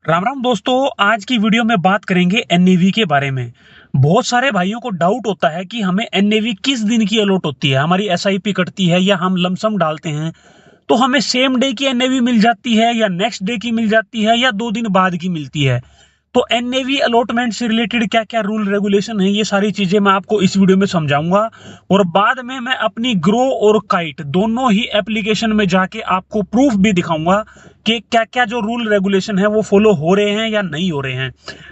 राम राम दोस्तों। आज की वीडियो में बात करेंगे एनएवी के बारे में। बहुत सारे भाइयों को डाउट होता है कि हमें एनएवी किस दिन की अलॉट होती है, हमारी एसआईपी कटती है या हम लमसम डालते हैं तो हमें सेम डे की एनएवी मिल जाती है या नेक्स्ट डे की मिल जाती है या 2 दिन बाद की मिलती है। तो एनएवी अलॉटमेंट से रिलेटेड क्या क्या रूल रेगुलेशन है, ये सारी चीजें मैं आपको इस वीडियो में समझाऊंगा। और बाद में मैं अपनी ग्रो और काइट दोनों ही एप्लीकेशन में जाके आपको प्रूफ भी दिखाऊंगा कि क्या क्या जो रूल रेगुलेशन है वो फॉलो हो रहे हैं या नहीं हो रहे हैं,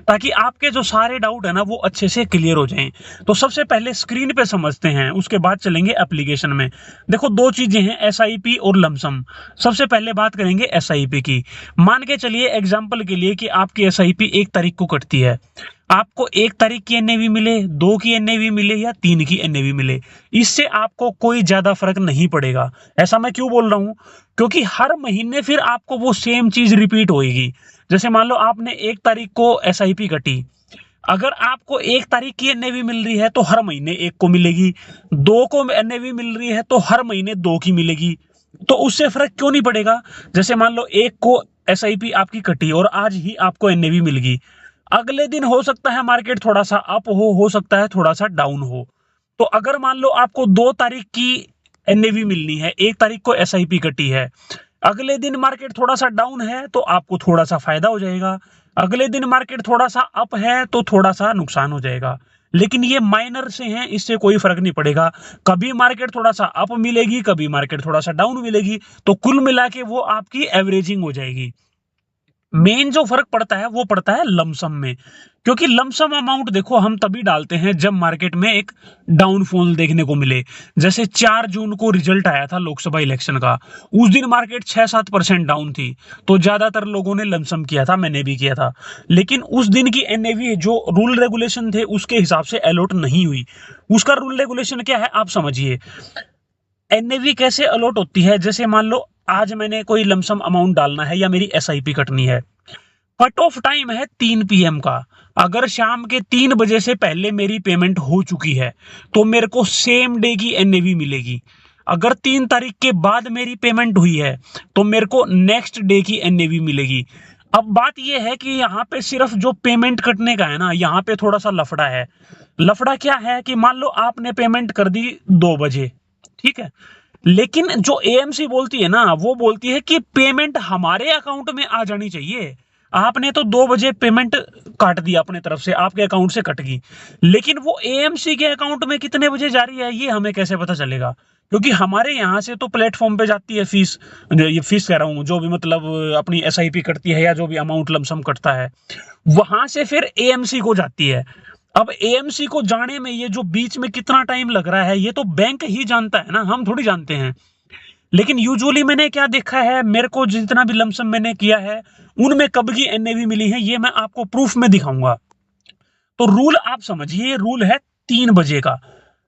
ताकि आपके जो सारे डाउट है ना वो अच्छे से क्लियर हो जाएं। तो सबसे पहले स्क्रीन पे समझते हैं, उसके बाद चलेंगे एप्लीकेशन में। देखो, दो चीजें हैं, एसआईपी और लमसम। सबसे पहले बात करेंगे एसआईपी की। मान के चलिए एग्जांपल के लिए कि आपकी एसआईपी 1 तारीख को कटती है। आपको 1 तारीख की एनएवी मिले, 2 की एनएवी मिले या 3 की एनएवी मिले, इससे आपको कोई ज्यादा फर्क नहीं पड़ेगा। ऐसा मैं क्यों बोल रहा हूं? क्योंकि हर महीने फिर आपको वो सेम चीज रिपीट होएगी। जैसे मान लो आपने 1 तारीख को एसआईपी कटी, अगर आपको 1 तारीख की एनएवी मिल रही है तो हर महीने 1 को मिलेगी, 2 को एनएवी मिल रही है तो हर महीने 2 की मिलेगी। तो उससे फर्क क्यों नहीं पड़ेगा? जैसे मान लो 1 को एसआईपी आपकी कटी और आज ही आपको एनएवी मिल गई, अगले दिन हो सकता है मार्केट थोड़ा सा अप हो सकता है थोड़ा सा डाउन हो। तो अगर मान लो आपको 2 तारीख की एनएवी मिलनी है, 1 तारीख को एसआईपी कटी है, अगले दिन मार्केट थोड़ा सा डाउन है तो आपको थोड़ा सा फायदा हो जाएगा, अगले दिन मार्केट थोड़ा सा अप है तो थोड़ा सा नुकसान हो जाएगा। लेकिन ये माइनर से हैं, इससे कोई फर्क नहीं पड़ेगा। कभी मार्केट थोड़ा सा अप मिलेगी, कभी मार्केट थोड़ा सा डाउन मिलेगी, तो कुल मिला के वो आपकी एवरेजिंग हो जाएगी। मेन जो फर्क पड़ता है वो पड़ता है लमसम में, क्योंकि लमसम अमाउंट देखो हम तभी डालते हैं जब मार्केट में एक डाउनफॉल देखने को मिले। जैसे 4 जून को रिजल्ट आया था लोकसभा इलेक्शन का, उस दिन मार्केट 6-7% डाउन थी, तो ज्यादातर लोगों ने लमसम किया था, मैंने भी किया था। लेकिन उस दिन की एनएवी जो रूल रेगुलेशन थे उसके हिसाब से अलॉट नहीं हुई। उसका रूल रेगुलेशन क्या है आप समझिए। एनएवी कैसे अलॉट होती है, जैसे मान लो आज मैंने कोई लमसम अमाउंट डालना है या मेरी एसआईपी कटनी है, कट ऑफ टाइम है 3 PM का। अगर शाम के 3 बजे से पहले मेरी पेमेंट हो चुकी है तो मेरे को सेम डे की एनएवी मिलेगी। अगर 3 तारीख के बाद मेरी पेमेंट हुई है तो मेरे को नेक्स्ट डे की एनएवी मिलेगी। अब बात यह है कि यहाँ पे सिर्फ जो पेमेंट कटने का है ना, यहाँ पे थोड़ा सा लफड़ा है। लफड़ा क्या है कि मान लो आपने पेमेंट कर दी 2 बजे, ठीक है, लेकिन जो एएमसी बोलती है ना वो बोलती है कि पेमेंट हमारे अकाउंट में आ जानी चाहिए। आपने तो 2 बजे पेमेंट काट दिया अपने तरफ से, आपके अकाउंट से कट गई, लेकिन वो एएमसी के अकाउंट में कितने बजे जा रही है ये हमें कैसे पता चलेगा? क्योंकि हमारे यहाँ से तो प्लेटफॉर्म पे जाती है फीस, ये फीस कह रहा हूँ, जो भी मतलब अपनी एसआईपी कटती है या जो भी अमाउंट लमसम कटता है, वहां से फिर एएमसी को जाती है। अब एएमसी को जाने में ये जो बीच में कितना टाइम लग रहा है ये तो बैंक ही जानता है ना, हम थोड़ी जानते हैं। लेकिन यूजुअली मैंने क्या देखा है, मेरे को जितना भी लमसम मैंने किया है उनमें कब की एनएवी मिली है ये मैं आपको प्रूफ में दिखाऊंगा। तो रूल आप समझिए, रूल है 3 बजे का।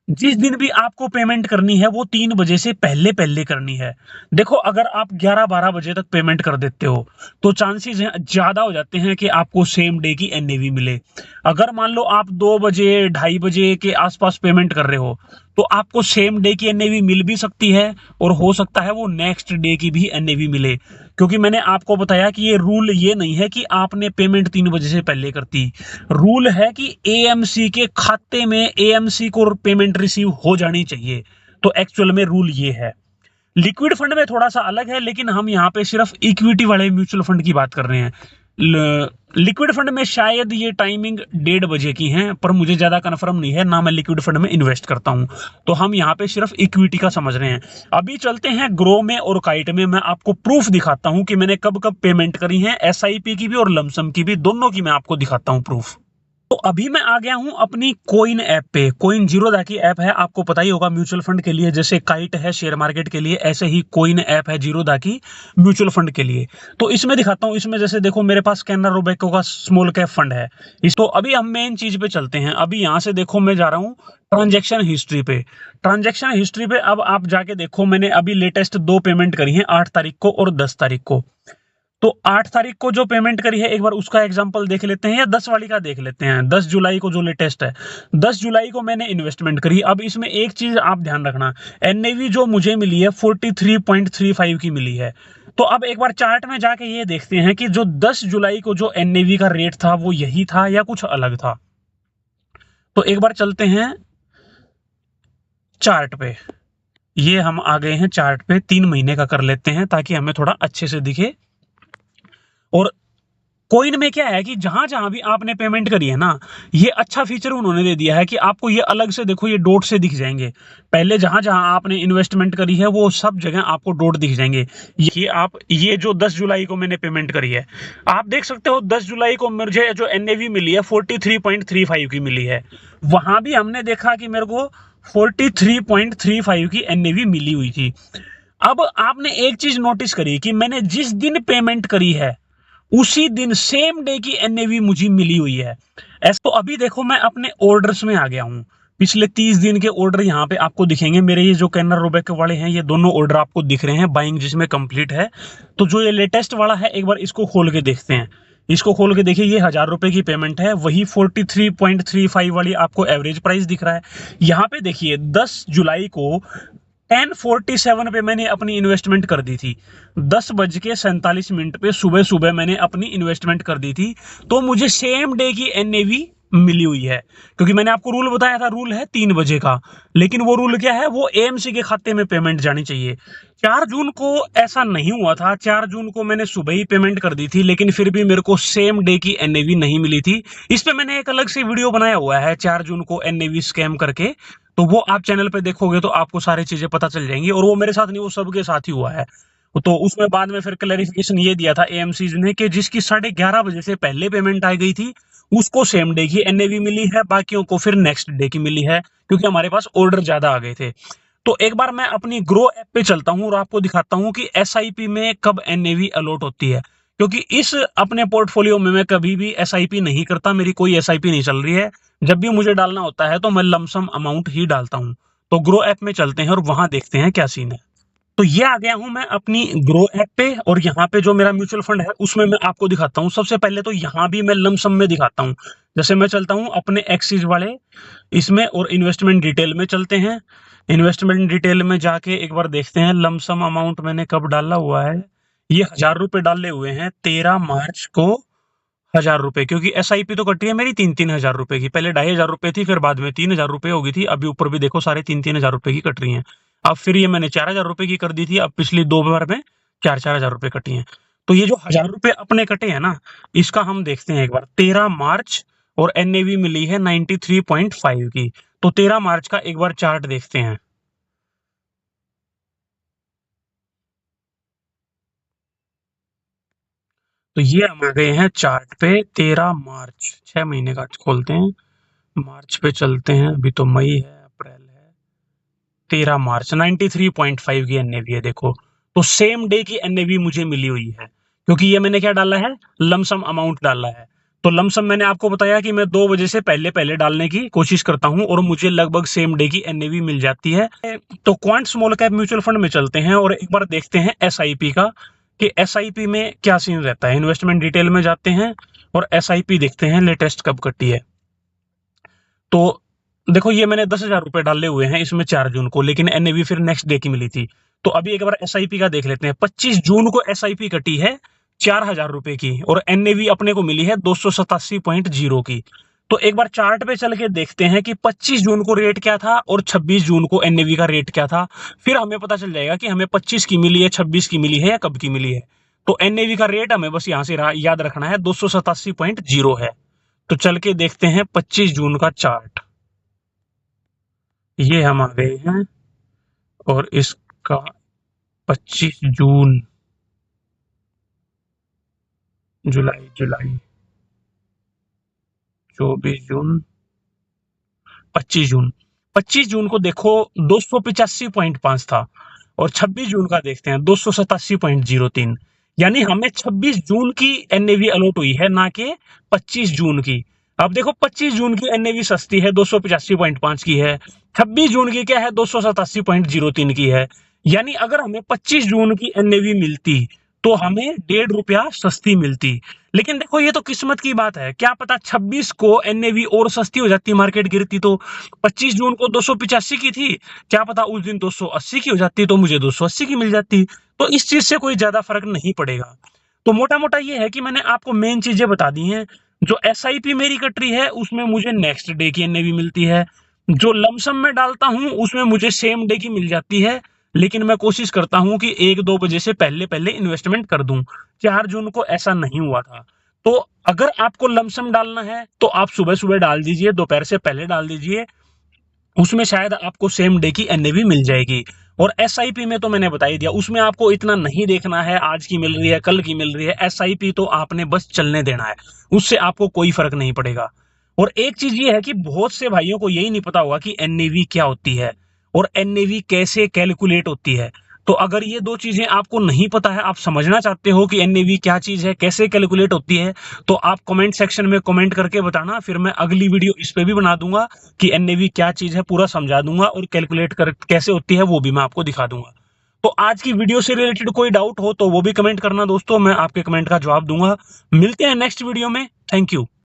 जिस दिन भी आपको पेमेंट करनी है वो 3 बजे से पहले पहले करनी है। देखो, अगर आप 11-12 बजे तक पेमेंट कर देते हो तो चांसेस ज्यादा हो जाते हैं कि आपको सेम डे की एनएवी मिले। अगर मान लो आप 2 बजे 2:30 बजे के आसपास पेमेंट कर रहे हो तो आपको सेम डे की एनएवी मिल भी सकती है और हो सकता है वो नेक्स्ट डे की भी एनएवी मिले। क्योंकि मैंने आपको बताया कि ये रूल ये नहीं है कि आपने पेमेंट 3 बजे से पहले करती, रूल है कि एएमसी के खाते में एएमसी को पेमेंट रिसीव हो जानी चाहिए। तो एक्चुअल में रूल ये है। लिक्विड फंड में थोड़ा सा अलग है, लेकिन हम यहाँ पे सिर्फ इक्विटी वाले म्यूचुअल फंड की बात कर रहे हैं। लिक्विड फंड में शायद ये टाइमिंग 1:30 बजे की है, पर मुझे ज्यादा कंफर्म नहीं है ना, मैं लिक्विड फंड में इन्वेस्ट करता हूं। तो हम यहाँ पे सिर्फ इक्विटी का समझ रहे हैं। अभी चलते हैं ग्रो में और काइट में, मैं आपको प्रूफ दिखाता हूं कि मैंने कब कब पेमेंट करी है, एसआईपी की भी और लमसम की भी, दोनों की मैं आपको दिखाता हूं प्रूफ। तो अभी मैं आ गया हूं अपनी कोइन ऐप पे। कोइन जीरोधा की ऐप है, आपको पता ही होगा, म्यूचुअल फंड के लिए। जैसे काइट है शेयर मार्केट के लिए, ऐसे ही कोइन ऐप है जीरोधा की म्यूचुअल फंड के लिए। तो इसमें दिखाता हूं, इसमें जैसे देखो मेरे पास कैनरा रोबेको का स्मॉल कैप फंड है। इस तो अभी हम मेन चीज पे चलते हैं। अभी यहां से देखो मैं जा रहा हूं ट्रांजेक्शन हिस्ट्री पे। ट्रांजेक्शन हिस्ट्री पे अब आप जाके देखो, मैंने अभी लेटेस्ट 2 पेमेंट करी है, 8 तारीख को और 10 तारीख को। तो 8 तारीख को जो पेमेंट करी है एक बार उसका एग्जांपल देख लेते हैं, या 10 वाली का देख लेते हैं। 10 जुलाई को जो लेटेस्ट है, 10 जुलाई को मैंने इन्वेस्टमेंट करी। अब इसमें एक चीज आप ध्यान रखना, एनएवी जो मुझे मिली है 43.35 की मिली है। तो अब एक बार चार्ट में जाके ये देखते हैं कि जो 10 जुलाई को जो एनएवी का रेट था वो यही था या कुछ अलग था। तो एक बार चलते हैं चार्ट पे। ये हम आ गए हैं चार्ट पे, 3 महीने का कर लेते हैं ताकि हमें थोड़ा अच्छे से दिखे। और कॉइन में क्या है कि जहां जहां भी आपने पेमेंट करी है ना, ये अच्छा फीचर उन्होंने दे दिया है कि आपको ये अलग से देखो, ये डॉट से दिख जाएंगे। पहले जहां जहां आपने इन्वेस्टमेंट करी है वो सब जगह आपको डॉट दिख जाएंगे। ये जो 10 जुलाई को मैंने पेमेंट करी है, आप देख सकते हो 10 जुलाई को मुझे जो एनएवी मिली है 43.35 की मिली है। वहां भी हमने देखा कि मेरे को 43.35 की एनएवी मिली हुई थी। अब आपने एक चीज नोटिस करी कि मैंने जिस दिन पेमेंट करी है उसी दिन सेम डे की एनएवी मुझे मिली हुई है। ऐसा तो अभी देखो मैं अपने ऑर्डर्स में आ गया हूं। पिछले 30 दिन के ऑर्डर यहाँ पे आपको दिखेंगे। मेरे ये जो कैनर रोबेक वाले हैं, ये दोनों ऑर्डर आपको दिख रहे हैं, बाइंग जिसमें कंप्लीट है। तो जो ये लेटेस्ट वाला है एक बार इसको खोल के देखते हैं। इसको खोल के देखिए, ये 1000 रुपए की पेमेंट है, वही 43.35 वाली आपको एवरेज प्राइस दिख रहा है। यहाँ पे देखिए 10 जुलाई को 10:47 पे मैंने अपनी इन्वेस्टमेंट कर दी थी। 10:47 पे सुबह सुबह मैंने अपनी इन्वेस्टमेंट कर दी थी। तो मुझे सेम डे की एनएवी मिली हुई है, क्योंकि मैंने आपको रूल बताया था, रूल है 3 बजे का। लेकिन वो रूल क्या है, वो एएमसी के खाते में पेमेंट जानी चाहिए। 4 जून को ऐसा नहीं हुआ था। 4 जून को मैंने सुबह ही पेमेंट कर दी थी, लेकिन फिर भी मेरे को सेम डे की एनएवी नहीं मिली थी। इस पे मैंने एक अलग से वीडियो बनाया हुआ है, 4 जून को एनएवी स्कैम करके। तो वो आप चैनल पे देखोगे तो आपको सारी चीजें पता चल जाएंगी। और वो मेरे साथ नहीं, वो सबके साथ ही हुआ है। तो उसमें बाद में फिर क्लैरिफिकेशन ये दिया था एएमसी ने कि जिसकी 11:30 बजे से पहले पेमेंट आई गई थी उसको सेम डे की एनएवी मिली है, बाकियों को फिर नेक्स्ट डे की मिली है, क्योंकि हमारे पास ऑर्डर ज्यादा आ गए थे। तो एक बार मैं अपनी ग्रो ऐप पे चलता हूँ और आपको दिखाता हूँ कि एसआईपी में कब एनएवी अलॉट होती है। क्योंकि इस अपने पोर्टफोलियो में मैं कभी भी एसआईपी नहीं करता, मेरी कोई एसआईपी नहीं चल रही है। जब भी मुझे डालना होता है तो मैं लमसम अमाउंट ही डालता हूँ। तो ग्रो ऐप में चलते हैं और वहां देखते हैं क्या सीन है। तो ये आ गया हूं मैं अपनी ग्रो ऐप पे, और यहाँ पे जो मेरा म्यूचुअल फंड है उसमें मैं आपको दिखाता हूँ। सबसे पहले तो यहाँ भी मैं लमसम में दिखाता हूँ। जैसे मैं चलता हूँ अपने एक्सिस वाले इसमें और इन्वेस्टमेंट डिटेल में चलते हैं। इन्वेस्टमेंट डिटेल में जाके एक बार देखते हैं लमसम अमाउंट मैंने कब डाला हुआ है। ये 1000 रुपए डाले हुए हैं 13 मार्च को। 1000 रुपए, क्योंकि एसआईपी तो कटी है मेरी 3-3 हजार रुपए की। पहले 2500 रुपए थी, फिर बाद में 3000 रुपए हो गई थी। अभी ऊपर भी देखो सारे 3-3 हजार रुपए की कट रही हैं। अब फिर ये मैंने 4000 रुपए की कर दी थी। अब पिछली 2 बार में 4-4 हजार रुपए कटी हैं। तो ये जो 1000 रुपए अपने कटे हैं ना, इसका हम देखते हैं एक बार। 13 मार्च और एनएवी मिली है 93.5 की। तो 13 मार्च का एक बार चार्ट देखते हैं। तो ये हम आ गए हैं चार्ट पे 13 मार्च, 6 महीने का खोलते हैं। मार्च पे चलते हैं, अभी तो मई है, अप्रैल है। 13 मार्च 93.5 की एनएवी है देखो। तो सेम डे की एनएवी मुझे मिली हुई है, क्योंकि ये मैंने क्या डाला है, लमसम अमाउंट डाला है। तो लमसम मैंने आपको बताया कि मैं 2 बजे से पहले पहले डालने की कोशिश करता हूं और मुझे लगभग सेम डे की एनएवी मिल जाती है। तो quant small cap mutual fund में चलते हैं और एक बार देखते हैं एसआईपी का, कि एसआईपी में क्या सीन रहता है। इन्वेस्टमेंट डिटेल में जाते हैं और एसआईपी देखते हैं लेटेस्ट कब कटी है। तो देखो ये मैंने 10,000 रुपए डाले हुए हैं इसमें 4 जून को, लेकिन एनएवी फिर नेक्स्ट डे की मिली थी। तो अभी एक बार एसआईपी का देख लेते हैं। 25 जून को एसआईपी कटी है 4000 रुपए की और एनएवी अपने को मिली है 287.0 की। तो एक बार चार्ट पे चल के देखते हैं कि 25 जून को रेट क्या था और 26 जून को एनएवी का रेट क्या था। फिर हमें पता चल जाएगा कि हमें 25 की मिली है, 26 की मिली है या कब की मिली है। तो एनएवी का रेट हमें बस यहां से याद रखना है, 287.0 है। तो चल के देखते हैं 25 जून का चार्ट। ये हम आ गए हैं और इसका 25 जून, जुलाई, 24 जून, 25 जून। 25 जून को देखो 285.5 था और 26 जून का देखते हैं 287.03। यानी हमें 26 जून की एनएवी अलॉट हुई है, ना कि 25 जून की। अब देखो 25 जून की एनएवी सस्ती है, 285.5 की है। 26 जून की क्या है, 287.03 की है। यानी अगर हमें 25 जून की एनएवी मिलती तो हमें ₹1.5 सस्ती मिलती। लेकिन देखो ये तो किस्मत की बात है, क्या पता 26 को एनएवी और सस्ती हो जाती, मार्केट गिरती तो। 25 जून को 285 की थी, क्या पता उस दिन 280 की हो जाती तो मुझे 280 की मिल जाती। तो इस चीज से कोई ज्यादा फर्क नहीं पड़ेगा। तो मोटा मोटा ये है कि मैंने आपको मेन चीजें बता दी हैं। जो एसआईपी मेरी कट रही है उसमें मुझे नेक्स्ट डे की एनएवी मिलती है। जो लमसम में डालता हूं उसमें मुझे सेम डे की मिल जाती है। लेकिन मैं कोशिश करता हूं कि 1-2 बजे से पहले पहले इन्वेस्टमेंट कर दूं। 4 जून को ऐसा नहीं हुआ था। तो अगर आपको लमसम डालना है तो आप सुबह सुबह डाल दीजिए, दोपहर से पहले डाल दीजिए। उसमें शायद आपको सेम डे की एनएवी मिल जाएगी। और एसआईपी में तो मैंने बता ही दिया, उसमें आपको इतना नहीं देखना है आज की मिल रही है कल की मिल रही है। एसआईपी तो आपने बस चलने देना है, उससे आपको कोई फर्क नहीं पड़ेगा। और एक चीज ये है कि बहुत से भाइयों को यही नहीं पता होगा कि एनएवी क्या होती है और एनएवी कैसे कैलकुलेट होती है। तो अगर ये दो चीजें आपको नहीं पता है, आप समझना चाहते हो कि एनएवी क्या चीज है, कैसे कैलकुलेट होती है, तो आप कमेंट सेक्शन में कमेंट करके बताना। फिर मैं अगली वीडियो इस पे भी बना दूंगा कि एनएवी क्या चीज है, पूरा समझा दूंगा और कैलकुलेट कर कैसे होती है वो भी मैं आपको दिखा दूंगा। तो आज की वीडियो से रिलेटेड कोई डाउट हो तो वो भी कमेंट करना दोस्तों, मैं आपके कमेंट का जवाब दूंगा। मिलते हैं नेक्स्ट वीडियो में। Thank you.